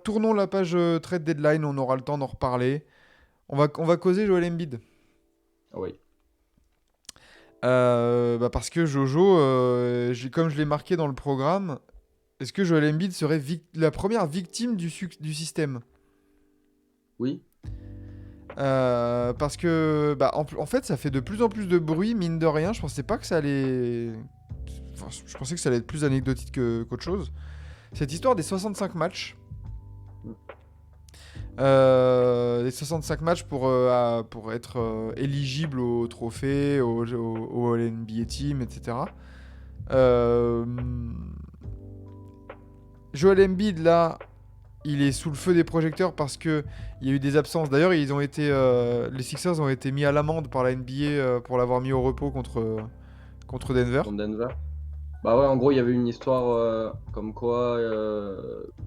tournons la page trade deadline, on aura le temps d'en reparler. On va causer Joel Embiid. Oui. Parce que Jojo, comme je l'ai marqué dans le programme, est-ce que Joel Embiid serait la première victime du système? Oui. Parce que, en fait, ça fait de plus en plus de bruit, mine de rien. Je pensais pas que ça allait. Enfin, je pensais que ça allait être plus anecdotique qu'autre chose. Cette histoire des 65 matchs. Les 65 matchs pour être éligible au trophée, au All-NBA Team, etc. Euh, Joel Embiid, là, il est sous le feu des projecteurs parce que il y a eu des absences. D'ailleurs, les Sixers ont été mis à l'amende par la NBA pour l'avoir mis au repos contre Denver. Contre Denver. Bah ouais, en gros, il y avait une histoire comme quoi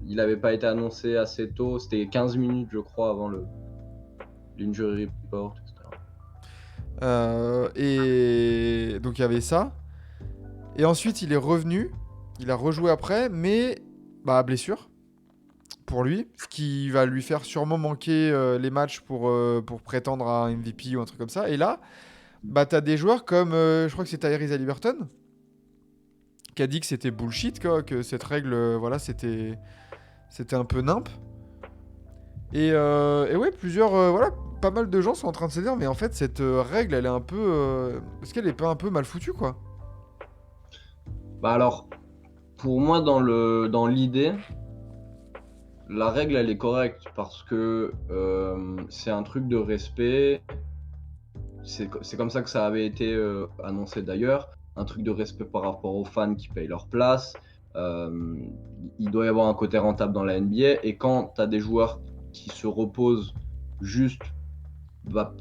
il n'avait pas été annoncé assez tôt. C'était 15 minutes, je crois, avant l'injury report, etc. Et donc il y avait ça. Et ensuite, il est revenu. Il a rejoué après, mais blessure pour lui, ce qui va lui faire sûrement manquer les matchs pour prétendre à un MVP ou un truc comme ça. Et là, t'as des joueurs comme, je crois que c'est Tyrese Haliburton, qui a dit que c'était bullshit, quoi, que cette règle, voilà, c'était un peu nimp. Et ouais, voilà, pas mal de gens sont en train de se dire, mais en fait, cette règle, elle est un peu, est-ce qu'elle est pas un peu mal foutue, quoi? Bah alors, pour moi, dans l'idée, la règle, elle est correcte parce que c'est un truc de respect. C'est comme ça que ça avait été annoncé d'ailleurs. Un truc de respect par rapport aux fans qui payent leur place. Euh, il doit y avoir un côté rentable dans la NBA. Et quand tu as des joueurs qui se reposent juste, pas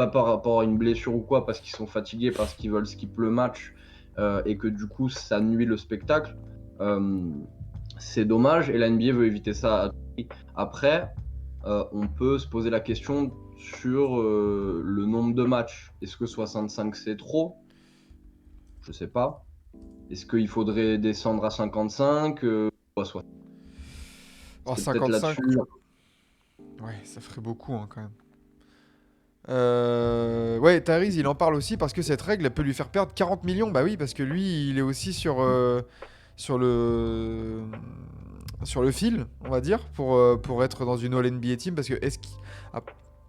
par rapport à une blessure ou quoi, parce qu'ils sont fatigués, parce qu'ils veulent skip le match, et que du coup ça nuit le spectacle, euh, c'est dommage. Et la NBA veut éviter ça à tout prix. Après, on peut se poser la question sur le nombre de matchs. Est-ce que 65 c'est trop? Je sais pas. Est-ce qu'il faudrait descendre à 55 ou à 60? Oh, C'est peut-être 55, là-dessus. ouais, ça ferait beaucoup, hein, quand même. Ouais, Tyrese, il en parle aussi parce que cette règle, elle peut lui faire perdre 40 millions. Bah oui, parce que lui, il est aussi sur le, sur le fil, on va dire, pour être dans une All-NBA team. Parce que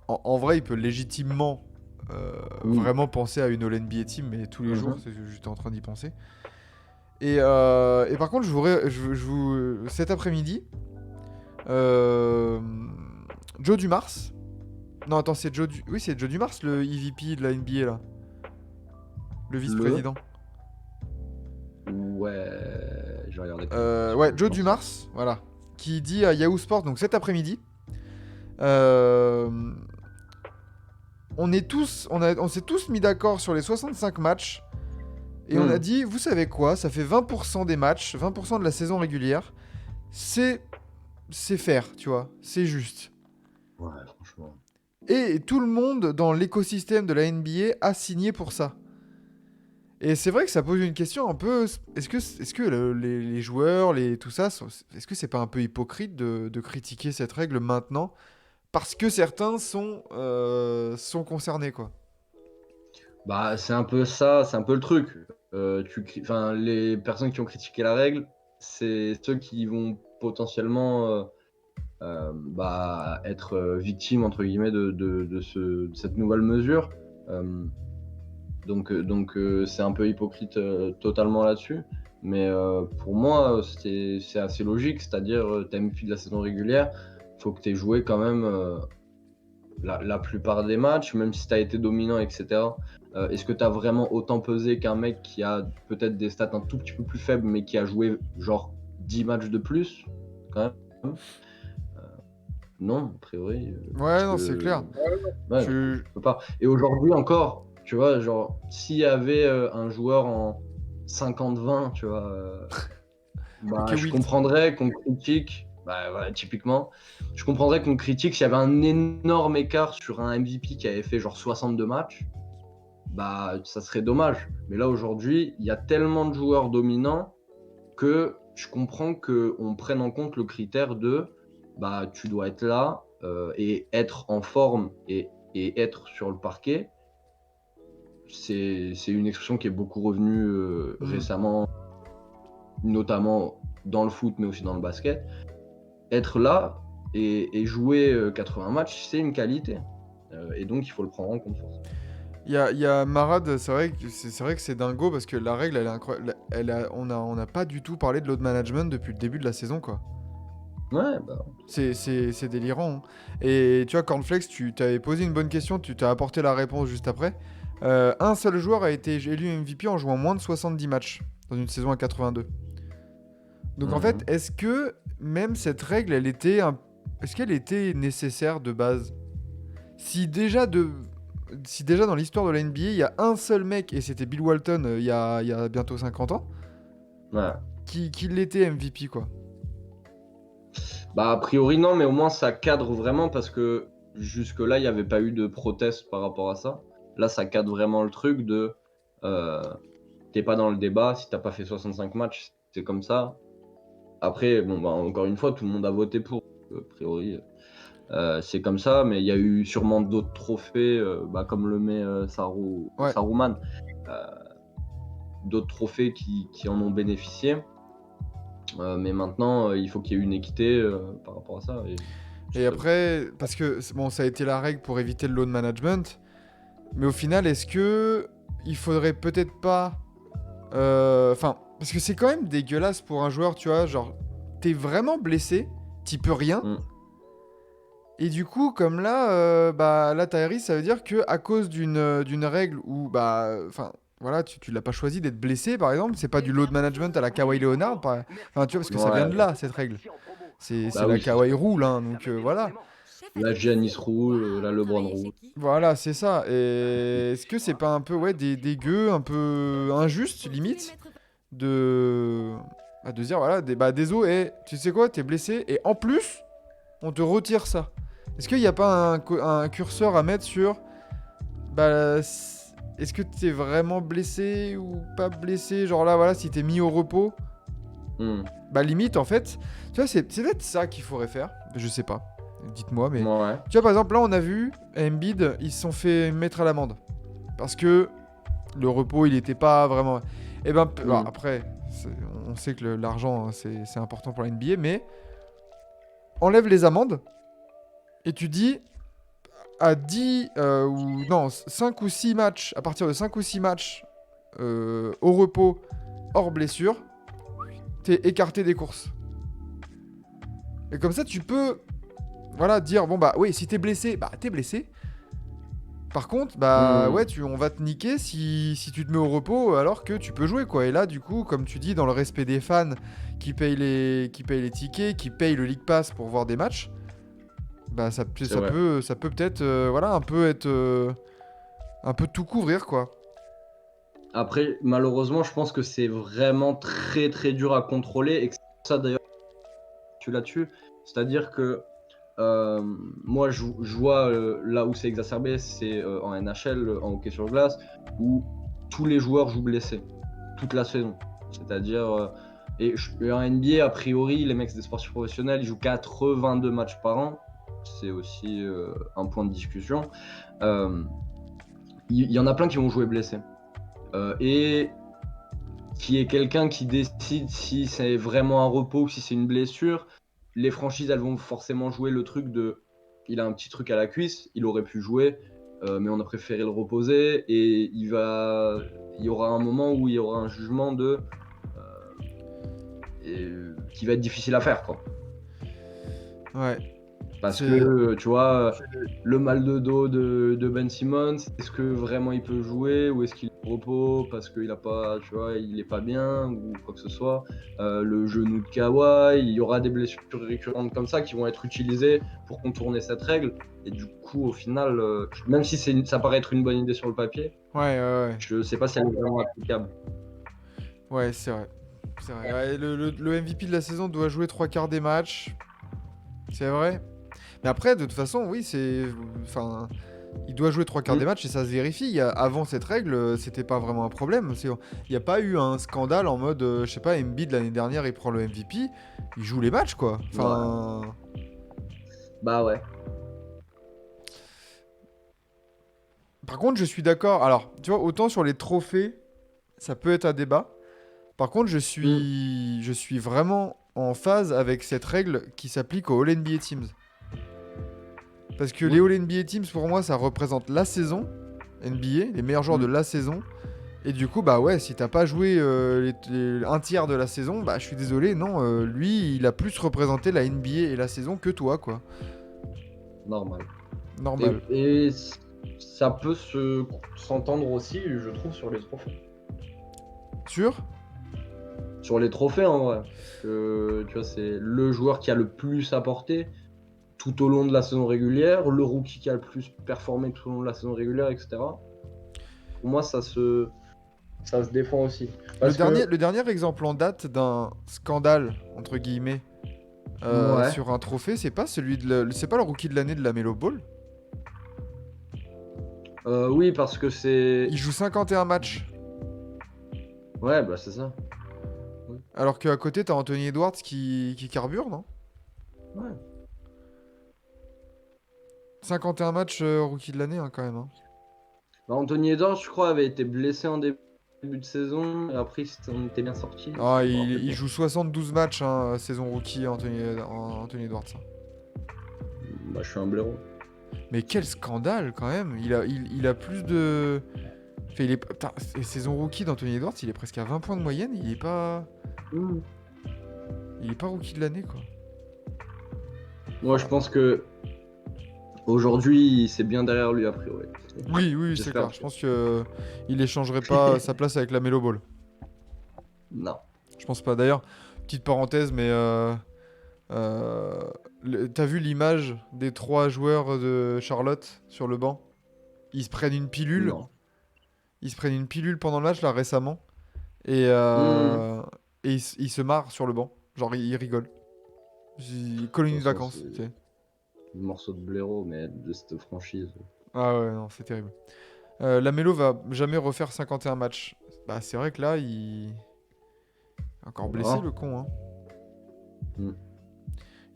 en vrai, il peut légitimement Oui. vraiment penser à une All-NBA team, mais tous les jours, Mhm. j'étais en train d'y penser. Et par contre, cet après-midi, euh, Joe Dumars. Non, attends, oui, c'est Joe Dumars, le EVP de la NBA, là. Le Le. vice-président. Ouais. Je vais regarder quand même. Parce Ouais, que je Joe pense. Dumars, voilà. Qui dit à Yahoo Sports, donc cet après-midi, euh, on s'est tous mis d'accord sur les 65 matchs. Et on a Hmm. dit, vous savez quoi, ça fait 20% des matchs, 20% de la saison régulière. C'est, c'est fair, tu vois, c'est juste. Ouais, franchement. Et tout le monde dans l'écosystème de la NBA a signé pour ça. Et c'est vrai que ça pose une question un peu. Est-ce que les joueurs, tout ça, est-ce que c'est pas un peu hypocrite de critiquer cette règle maintenant parce que certains sont concernés, quoi? Bah, c'est un peu ça, c'est un peu le truc. Enfin, les personnes qui ont critiqué la règle, c'est ceux qui vont potentiellement être victimes entre guillemets de cette nouvelle mesure. Euh, donc c'est un peu hypocrite totalement là-dessus. Mais pour moi, c'est assez logique. C'est-à-dire, tu as une fille de la saison régulière, il faut que tu aies joué quand même la plupart des matchs, même si tu as été dominant, etc. Est-ce que tu as vraiment autant pesé qu'un mec qui a peut-être des stats un tout petit peu plus faibles, mais qui a joué genre 10 matchs de plus quand même? Non, a priori, Ouais, parce non, c'est que clair. ouais, Je... tu peux pas. Et aujourd'hui encore, tu vois, genre, s'il y avait un joueur en 50-20, tu vois, Ok, je Wilt. comprendrais qu'on critique, bah voilà, typiquement, je comprendrais qu'on critique s'il y avait un énorme écart sur un MVP qui avait fait genre 62 matchs, bah ça serait dommage. Mais là aujourd'hui, il y a tellement de joueurs dominants que je comprends qu'on prenne en compte le critère de bah, tu dois être là, et être en forme et être sur le parquet. C'est une expression qui est beaucoup revenue, Hmm. récemment, notamment dans le foot, mais aussi dans le basket. Être là et jouer, 80 matchs, c'est une qualité, et donc il faut le prendre en compte forcément. Il y a Marad, c'est vrai que c'est dingo parce que la règle, elle est incroyable. On n'a pas du tout parlé de load management depuis le début de la saison, quoi. Ouais, bah, C'est délirant, hein. Et tu vois, Cornflakes, tu t'avais posé une bonne question, tu t'as apporté la réponse juste après. Un seul joueur a été élu MVP en jouant moins de 70 matchs dans une saison à 82. Donc en fait, mmh est-ce que même cette règle, est-ce qu'elle était nécessaire de base? Si déjà, si déjà dans l'histoire de la NBA, il y a un seul mec, et c'était Bill Walton il y a bientôt 50 ans, ouais. qui l'était MVP, quoi. Bah, a priori non, mais au moins ça cadre vraiment parce que jusque-là, il y avait pas eu de proteste par rapport à ça. Là, ça cadre vraiment le truc de, heu, tu pas dans le débat, si t'as pas fait 65 matchs, c'est comme ça. Après, bon, bah, encore une fois, tout le monde a voté pour, a priori, c'est comme ça, mais il y a eu sûrement d'autres trophées, bah, comme le met, Ouais. Saruman, heu, d'autres trophées qui en ont bénéficié. Mais maintenant, il faut qu'il y ait une équité, par rapport à ça et Et ça après, parce que bon, ça a été la règle pour éviter le load management, mais au final, est-ce que il faudrait peut-être pas, enfin, parce que c'est quand même dégueulasse pour un joueur, tu vois, genre, t'es vraiment blessé, t'y peux rien, mmh, et du coup, comme là, bah là, t'as risque, ça veut dire que à cause d'une règle où, bah, enfin, voilà, tu l'as pas choisi d'être blessé, par exemple, c'est pas du load management à la Kawhi Leonard, enfin, tu vois, parce que ça vient de ouais, là, cette règle. C'est bah, la oui, c'est Kawhi sûr. Rule, hein, donc voilà. La Giannis Rule, la LeBron Rule. Voilà, c'est ça. Et est-ce que c'est pas un peu, ouais, dégueu, un peu injuste, limite, de, de dire, voilà, bah, désolé, tu sais quoi, t'es blessé, et en plus, on te retire ça. Est-ce qu'il n'y a pas un curseur à mettre sur, bah, est-ce que t'es vraiment blessé ou pas blessé? Genre là, voilà, si t'es mis au repos, Mmh, bah, limite, en fait, tu vois, c'est peut-être ça qu'il faudrait faire. Je sais pas. Dites-moi, mais. mouais, Tu vois, par exemple, là, on a vu, Embiid, ils se sont fait mettre à l'amende. Parce que le repos, il était pas vraiment. Et ben, alors, mmh, après, on sait que l'argent, hein, c'est important pour la NBA, mais enlève les amendes et tu dis à 10 ou non, 5 ou 6 matchs, à partir de 5 ou 6 matchs au repos, hors blessure, t'es écarté des courses. Et comme ça, tu peux, voilà, dire, bon, bah oui, si t'es blessé, bah t'es blessé. Par contre, bah mmh, ouais, on va te niquer si tu te mets au repos alors que tu peux jouer, quoi. Et là, du coup, comme tu dis, dans le respect des fans qui payent les tickets, qui payent le League Pass pour voir des matchs, bah ça, c'est ça vrai. peut ça peut peut-être voilà, un peu être un peu tout couvrir, quoi. Après, malheureusement, je pense que c'est vraiment très, très dur à contrôler et que c'est pour ça d'ailleurs que tu là-dessus. C'est-à-dire que, moi je vois, là où c'est exacerbé, c'est, en NHL, en hockey sur glace, où tous les joueurs jouent blessés, toute la saison. C'est-à-dire, et en NBA, a priori, les mecs, c'est des sportifs professionnels, ils jouent 82 matchs par an. C'est aussi, un point de discussion. Hem, il y en a plein qui vont jouer blessés, et qui est quelqu'un qui décide si c'est vraiment un repos ou si c'est une blessure. Les franchises, elles vont forcément jouer le truc de il a un petit truc à la cuisse, il aurait pu jouer, mais on a préféré le reposer et il y aura un moment où il y aura un jugement de, qui va être difficile à faire, quoi. Ouais, Parce que, c'est tu vois, le mal de dos de Ben Simmons, est-ce que vraiment il peut jouer ou est-ce qu'il est au repos parce qu'il a pas, tu vois, il est pas bien ou quoi que ce soit? Le genou de Kawhi, il y aura des blessures récurrentes comme ça qui vont être utilisées pour contourner cette règle et du coup, au final, même si ça paraît être une bonne idée sur le papier, ouais, ouais, ouais. je sais pas si elle est vraiment applicable. Ouais, c'est vrai. C'est vrai. Ouais, le MVP de la saison doit jouer trois quarts des matchs. C'est vrai. Mais après, de toute façon, oui, c'est. Enfin. Il doit jouer trois quarts des Mmh, matchs et ça se vérifie. Avant cette règle, c'était pas vraiment un problème. Il n'y a pas eu un scandale en mode, je sais pas, Embiid l'année dernière, il prend le MVP, il joue les matchs, quoi. ouais. Enfin. Bah ouais. Par contre, je suis d'accord. Alors, tu vois, autant sur les trophées, ça peut être un débat. Par contre, Hmm. je suis vraiment en phase avec cette règle qui s'applique aux All-NBA Teams. Parce que les Oui. All-NBA Teams, pour moi, ça représente la saison NBA, les meilleurs joueurs de Hmm. la saison. Et du coup, bah ouais, si t'as pas joué un tiers de la saison, bah je suis désolé, non, lui, il a plus représenté la NBA et la saison que toi, quoi. Normal. Normal. Et ça peut s'entendre aussi, je trouve, sur les trophées. Sûr? Sur les trophées, en vrai. Parce que, tu vois, c'est le joueur qui a le plus apporté tout au long de la saison régulière, le rookie qui a le plus performé tout au long de la saison régulière, etc. Pour moi, ça se défend aussi. Parce que, Le dernier exemple en date d'un scandale, entre guillemets, ouais, sur un trophée, c'est pas celui c'est pas le rookie de l'année de la Melo Ball. oui, parce que c'est. Il joue 51 matchs. Ouais, bah c'est ça. Oui. Alors qu'à côté, t'as Anthony Edwards qui carbure, non? Ouais. 51 matchs rookie de l'année, hein, quand même, hein. Bah, Anthony Edwards, je crois, avait été blessé en début de saison, et après, il s'en était bien sorti. Ah, Je me rappelle il pas. joue 72 matchs, hein, saison rookie, Anthony Edwards, hein. Bah, je suis un blaireau. Mais quel scandale, quand même. Il a plus de... Enfin, putain, saison rookie d'Anthony Edwards, il est presque à 20 points de moyenne. Hmm. Il est pas rookie de l'année, quoi. Moi, je pense que aujourd'hui, c'est bien derrière lui, a priori. Oui, oui, c'est J'espère. clair. Je pense que il échangerait pas sa place avec la Melo Ball. Non. Je pense pas. D'ailleurs, petite parenthèse, mais t'as vu l'image des 3 joueurs de Charlotte sur le banc? Ils se prennent une pilule. Non. Ils se prennent une pilule pendant le match là récemment et, Hmm. ils se marrent sur le banc. Genre ils rigolent. De Colonie toute de façon, vacances, tu c'est sais. un morceau de blaireau, mais de cette franchise. Ah ouais, non, c'est terrible. La Mélo va jamais refaire 51 matchs. Bah c'est vrai que là il est encore On blessé verra. le con, hein. Hmm.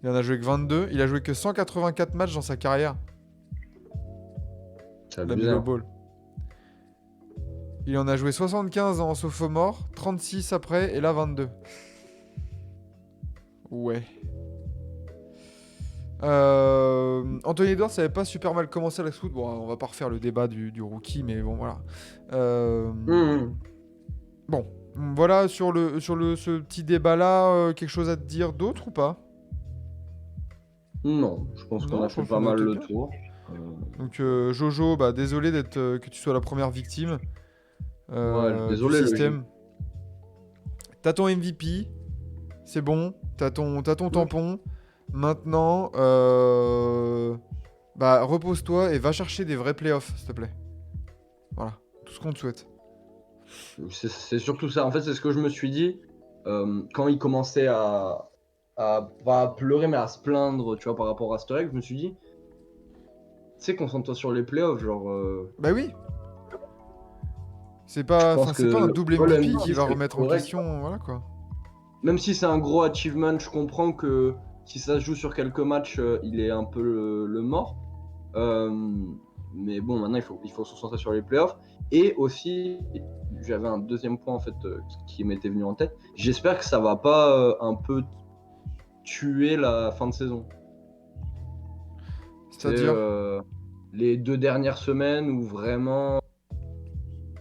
Il en a joué que 22. Il a joué que 184 matchs dans sa carrière. C'est La abusé, Mélo hein. Ball. Il en a joué 75 en sophomore, 36 après et là 22. Ouais. Anthony Edwards ça avait pas super mal commencé à la foot. Bon, on va pas refaire le débat du rookie, mais bon, voilà. Euh, Hmm. bon, voilà ce petit débat-là, quelque chose à te dire d'autre ou pas? Non, je pense qu'on Non, a je fait pense pas qu'on a mal été le bien. tour. Donc, Jojo, bah désolé que tu sois la première victime Ouais, du désolé, logique. système. T'as ton MVP, c'est bon. T'as ton Hmm. tampon. Maintenant, bah repose-toi et va chercher des vrais playoffs, s'il te plaît. Voilà, tout ce qu'on te souhaite. C'est surtout ça. En fait, c'est ce que je me suis dit quand il commençait pas à pleurer, mais à se plaindre, tu vois, par rapport à cette règle. Je me suis dit, tu sais, concentre-toi sur les playoffs. Genre, Bah oui, je enfin, pense c'est pas un que double tu vois, le MVP qui MVP, va c'est remettre en correct. question, voilà quoi. Même si c'est un gros achievement, je comprends que si ça se joue sur quelques matchs, il est un peu le mort. Euh, mais bon, maintenant, il faut se concentrer sur les playoffs. Et aussi, j'avais un deuxième point en fait qui m'était venu en tête. J'espère que ça va pas un peu tuer la fin de saison. C'est C'est-à-dire, les 2 dernières semaines où vraiment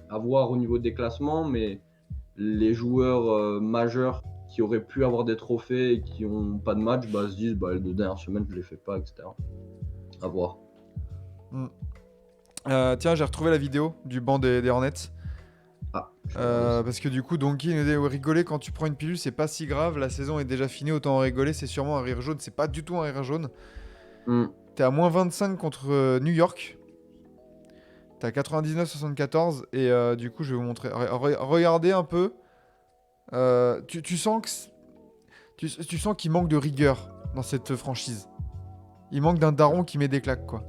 à voir au niveau des classements, mais les joueurs majeurs qui auraient pu avoir des trophées et qui n'ont pas de match, bah, se disent bah, les 2 dernières semaines je les fais pas, etc. À voir. hmm. Tiens, j'ai retrouvé la vidéo du banc des Hornets. Ah, je vais regarder ça. Parce que du coup, Donkey nous dit ouais, rigoler quand tu prends une pilule, c'est pas si grave. La saison est déjà finie, autant en rigoler. C'est sûrement un rire jaune. C'est pas du tout un rire jaune. Hmm. T'es à moins 25 contre New York. T'es à 99-74. Et du coup, je vais vous montrer. Regardez un peu. Tu sens que tu sens qu'il manque de rigueur dans cette franchise. Il manque d'un daron qui met des claques, quoi.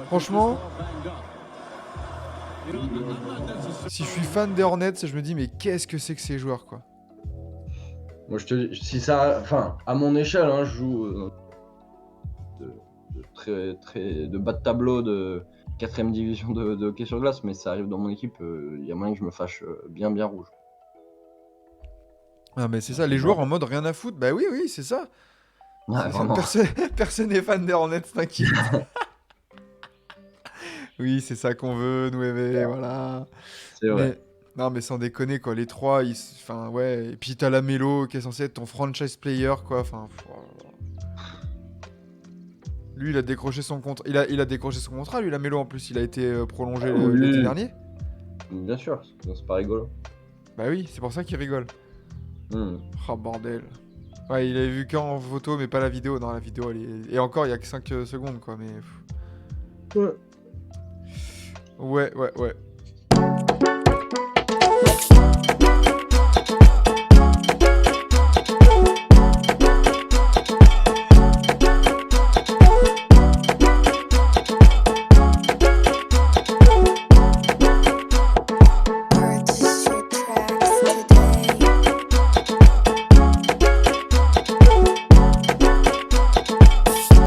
Franchement, si je suis fan des Hornets, je me dis, mais qu'est-ce que c'est que ces joueurs, quoi. Moi, je te dis, si ça, enfin, à mon échelle, hein, je joue de, de bas de tableau de 4ème division de hockey sur glace, mais ça arrive dans mon équipe, il y a moyen que je me fâche bien, bien rouge. Ah, mais c'est À ça, ce les joueurs en genre-là. mode rien à foutre. Bah oui, oui, c'est ça. Ouais, C'est ça. vraiment, Personne, personne n'est fan des Hornets, t'inquiète. Oui, c'est ça qu'on veut, nous aimer, voilà. c'est vrai. Mais non, mais sans déconner, quoi. Les trois, enfin, ouais. Et puis t'as la Melo qui est censé être ton franchise player, quoi. Enfin, oh là là. Lui, il a décroché son contrat. Il a décroché son contrat, lui, la Melo, en plus. Il a été prolongé Ah l'été oui, dernier. bien sûr, c'est pas rigolo. Bah oui, c'est pour ça qu'il rigole. Hmm. Oh, bordel. Ouais, il avait vu qu'en photo, mais pas la vidéo. Non, la vidéo, elle est... Et encore, il y a que 5 secondes, quoi. Mais... Ouais. Ouais, ouais, ouais.